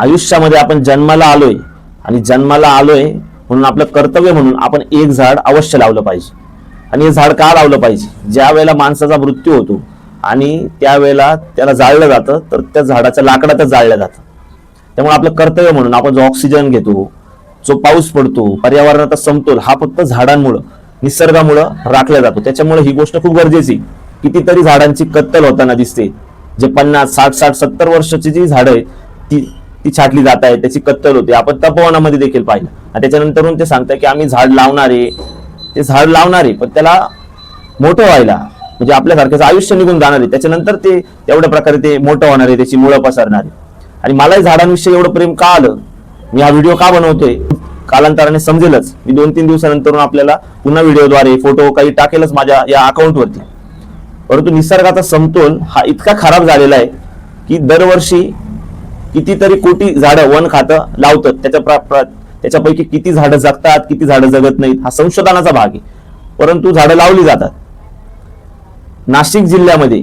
आयुष्यामध्ये आपण जन्माला आलोय आणि जन्माला आलोय म्हणून आपलं कर्तव्य म्हणून आपण एक झाड अवश्य लावलं पाहिजे. आणि हे झाड का लावलं पाहिजे? ज्या वेळेला माणसाचा मृत्यू होतो आणि त्यावेळेला त्याला जाळलं जातं तर त्या झाडाच्या लाकडातच जाळलं जातं. त्यामुळे आपलं कर्तव्य म्हणून आपण जो ऑक्सिजन घेतो, जो पाऊस पडतो, पर्यावरणाचा समतोल हा फक्त झाडांमुळे, निसर्गामुळे राखला जातो. त्याच्यामुळे ही गोष्ट खूप गरजेची. कितीतरी झाडांची कत्तल होताना दिसते. जे 50, 60, 70 वर्षाची जी झाडं आहेत ती छाटली जात आहेत, त्याची कत्तल होते. आपण तपोवनामध्ये देखील पाहिलं. आणि त्याच्यानंतरून ते सांगतात की आम्ही झाड लावणारे, ते झाड लावणारे पण त्याला मोठं व्हायला म्हणजे आपल्यासारख्याचं आयुष्य निघून जाणार आहे, त्याच्यानंतर ते एवढ्या प्रकारे ते मोठं होणार आहे, त्याची मुळं पसरणार आहे. आणि मलाही झाडांविषयी एवढं प्रेम का आलं, मी हा व्हिडिओ का बनवतोय, कालांतराने समजेलच. मी 2-3 दिवसानंतर आपल्याला पुन्हा व्हिडिओद्वारे फोटो काही टाकेलच माझ्या या अकाउंटवरती. परंतु निसर्गाचा समतोल हा इतका खराब झालेला आहे की दरवर्षी कितीतरी कोटी झाडं वन खातं लावतात. त्याच्यापैकी किती झाडं जगतात, किती झाडं जगत नाहीत हा संशोधनाचा भाग आहे. परंतु झाडं लावली जातात. नाशिक जिल्ह्यामध्ये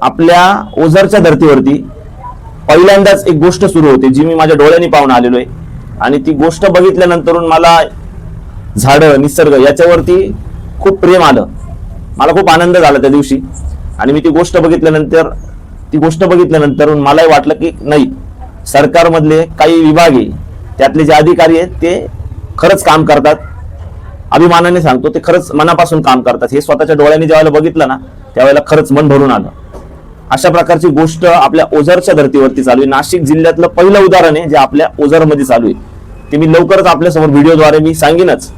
आपल्या ओझरच्या धर्तीवरती पहिल्यांदाच एक गोष्ट सुरू होते जी मी माझ्या डोळ्यांनी पाहून आलेलो आहे. आणि ती गोष्ट बघितल्यानंतर मला झाडं, निसर्ग याच्यावरती खूप प्रेम आलं. मला खूप आनंद झाला त्या दिवशी. आणि मी ती गोष्ट बघितल्यानंतर मलाही वाटलं की नाही, सरकारमधले काही विभाग आहे, त्यातले जे अधिकारी आहेत ते खरंच काम करतात. अभिमानाने सांगतो, ते खरंच मनापासून काम करतात. हे स्वतःच्या डोळ्यांनी ज्यावेळेला बघितलं ना, त्यावेळेला खरंच मन भरून आलं. अशा प्रकारची गोष्ट आपल्या ओझरच्या धर्तीवरती चालू आहे. नाशिक जिल्ह्यातलं पहिलं उदाहरण आहे जे आपल्या ओझरमध्ये चालू आहे. ते मी लवकरच आपल्यासमोर व्हिडिओद्वारे मी सांगेनच.